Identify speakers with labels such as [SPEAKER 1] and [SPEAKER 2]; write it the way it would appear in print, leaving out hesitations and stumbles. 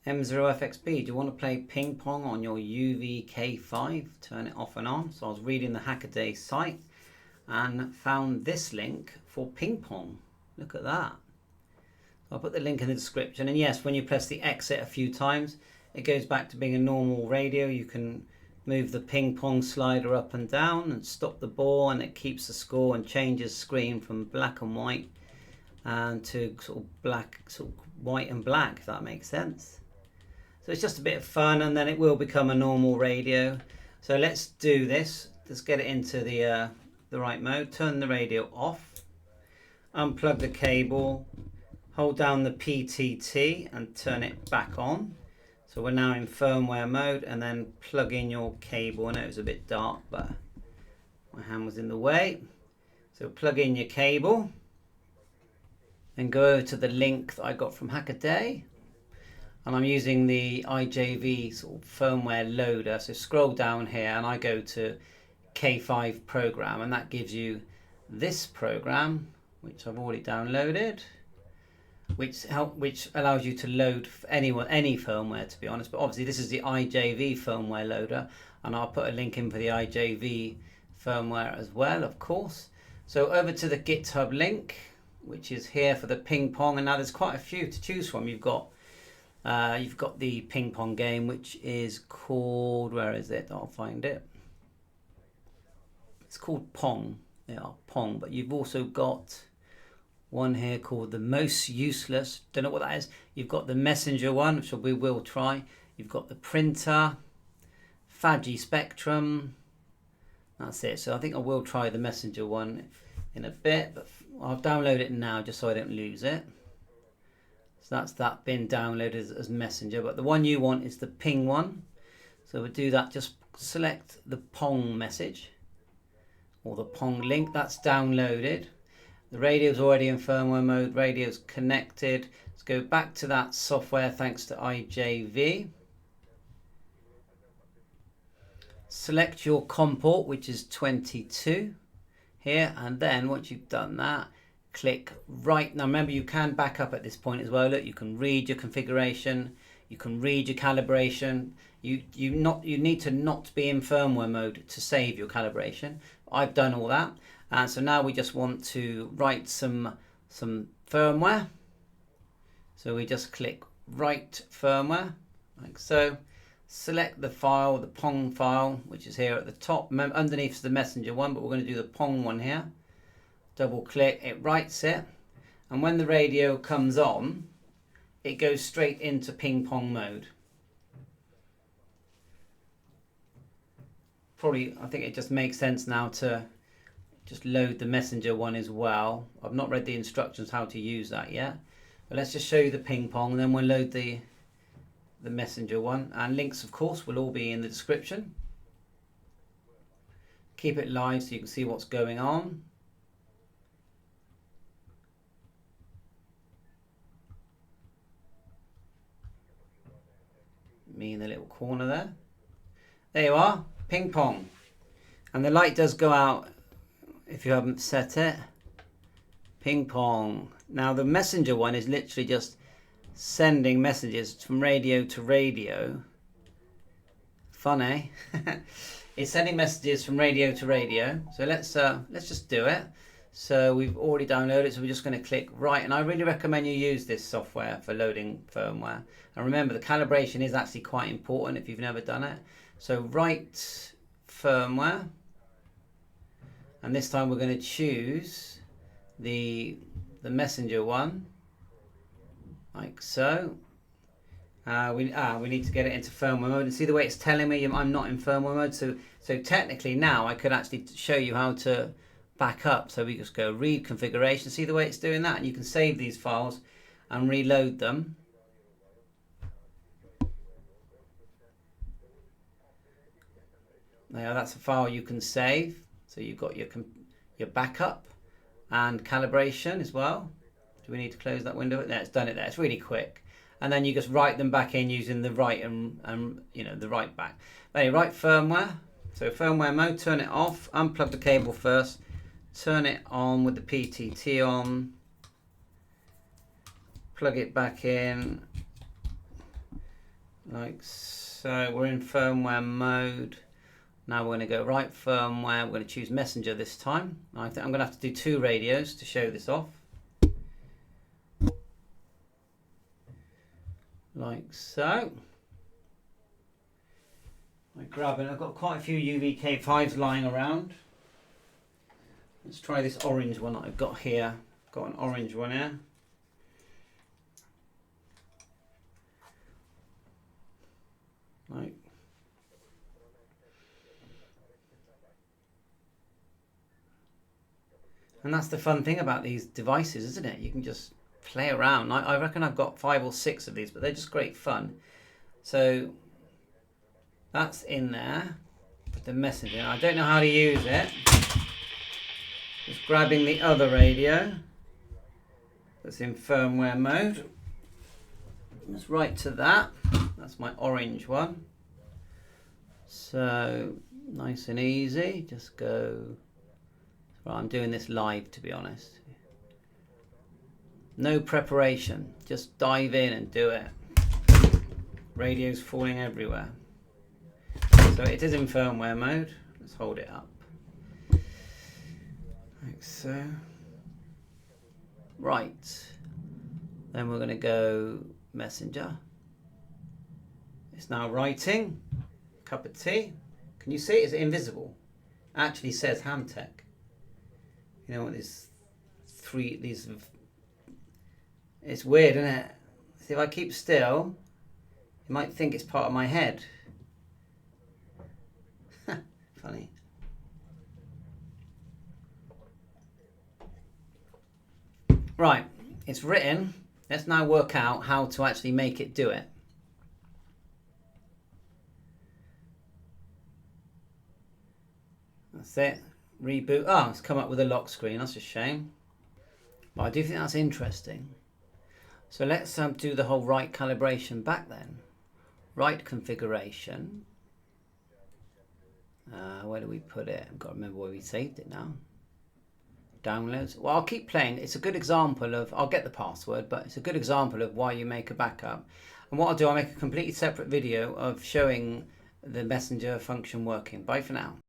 [SPEAKER 1] M0FXB, do you want to play ping pong on your UV-K5? Turn it off and on. So I was reading the HACKADAY site and found this link for ping pong. Look at that. I'll put the link in the description. And yes, when you press the exit a few times, it goes back to being a normal radio. You can move the ping pong slider up and down and stop the ball, and it keeps the score and changes screen from black and white and to sort of black, sort of white and black, if that makes sense. So it's just a bit of fun, and then it will become a normal radio. So let's do this. Let's get it into the right mode. Turn the radio off. Unplug the cable. Hold down the PTT and turn it back on. So we're now in firmware mode, and then plug in your cable. I know it was a bit dark, but my hand was in the way. So plug in your cable. Then go over to the link that I got from HACKADAY. And I'm using the IJV sort of firmware loader. So scroll down here and I go to K5 program, and that gives you this program, which I've already downloaded, which allows you to load any firmware, to be honest. But obviously this is the IJV firmware loader, and I'll put a link in for the IJV firmware as well, of course. So over to the GitHub link, which is here for the ping pong, and now there's quite a few to choose from. You've got the ping pong game, which is called, where is it? I'll find it. It's called PONG. Yeah, PONG. But you've also got one here called the most useless. Don't know what that is. You've got the messenger one, which we will try. You've got the printer, Fadgy Spectrum. That's it. So I think I will try the messenger one in a bit, but I'll download it now just so I don't lose it. So that's that been downloaded as messenger, but the one you want is the ping one. So we'll do that. Just select the PONG message or the PONG link. That's downloaded. The radio's already in firmware mode. Radio's connected. Let's go back to that software thanks to IJV. Select your COM port, which is 22 here, and then once you've done that, click right. Now remember, you can back up at this point as well. Look, you can read your configuration, you can read your calibration. You need to not be in firmware mode to save your calibration. I've done all that, and so now we just want to write some firmware. So we just click write firmware like so. Select the file, the PONG file, which is here at the top. Underneath is the messenger one, but we're going to do the PONG one here. Double click, it writes it, and when the radio comes on, it goes straight into ping pong mode. Probably, I think it just makes sense now to just load the messenger one as well. I've not read the instructions how to use that yet, but let's just show you the ping pong, and then we'll load the messenger one, and links of course will all be in the description. Keep it live so you can see what's going on. Me in the little corner there. There you are, ping pong. And the light does go out if you haven't set it. Ping pong. Now the messenger one is literally just sending messages from radio to radio. Fun, eh? It's sending messages from radio to radio. So let's just do it. So we've already downloaded it, so we're just going to click write, and I really recommend you use this software for loading firmware. And remember, the calibration is actually quite important if you've never done it. So write firmware, and this time we're going to choose the messenger one, like so. We need to get it into firmware mode, and see the way it's telling me I'm not in firmware mode. So technically now I could actually show you how to back up. So we just go read configuration, see the way it's doing that, and you can save these files and reload them. Now that's a file you can save. So you've got your backup and calibration as well. Do we need to close that window? No, it's done it there. It's really quick. And then you just write them back in using the write and the write back. Anyway, write firmware. So firmware mode, turn it off, unplug the cable first, turn it on with the PTT on, plug it back in, like so. We're in firmware mode. Now we're going to go right firmware. We're going to choose messenger this time. I think I'm going to have to do 2 radios to show this off. Like so. I grab it. I've got quite a few UV-K5s lying around. Let's try this orange one that I've got here. Got an orange one here. Like. And that's the fun thing about these devices, isn't it? You can just play around. I reckon I've got 5 or 6 of these, but they're just great fun. So that's in there with the messaging. I don't know how to use it. Just grabbing the other radio that's in firmware mode. Let's right to that. That's my orange one. So nice and easy. Just go. Well, I'm doing this live, to be honest. No preparation. Just dive in and do it. Radio's falling everywhere. So it is in firmware mode. Let's hold it up. Like so. Right. Then we're going to go messenger. It's now writing. Cup of tea. Can you see it? Is it invisible? It actually says Hamtech. You know what these it's weird, isn't it? See, if I keep still, you might think it's part of my head. Funny. Right, it's written. Let's now work out how to actually make it do it. That's it. Reboot. Oh, it's come up with a lock screen. That's a shame. But I do think that's interesting. So let's do the whole right calibration back then. Right configuration. Where do we put it? I've got to remember where we saved it now. Downloads. Well, I'll keep playing. It's a good example of, I'll get the password, but it's a good example of why you make a backup. And what I'll do, I'll make a completely separate video of showing the messenger function working. Bye for now.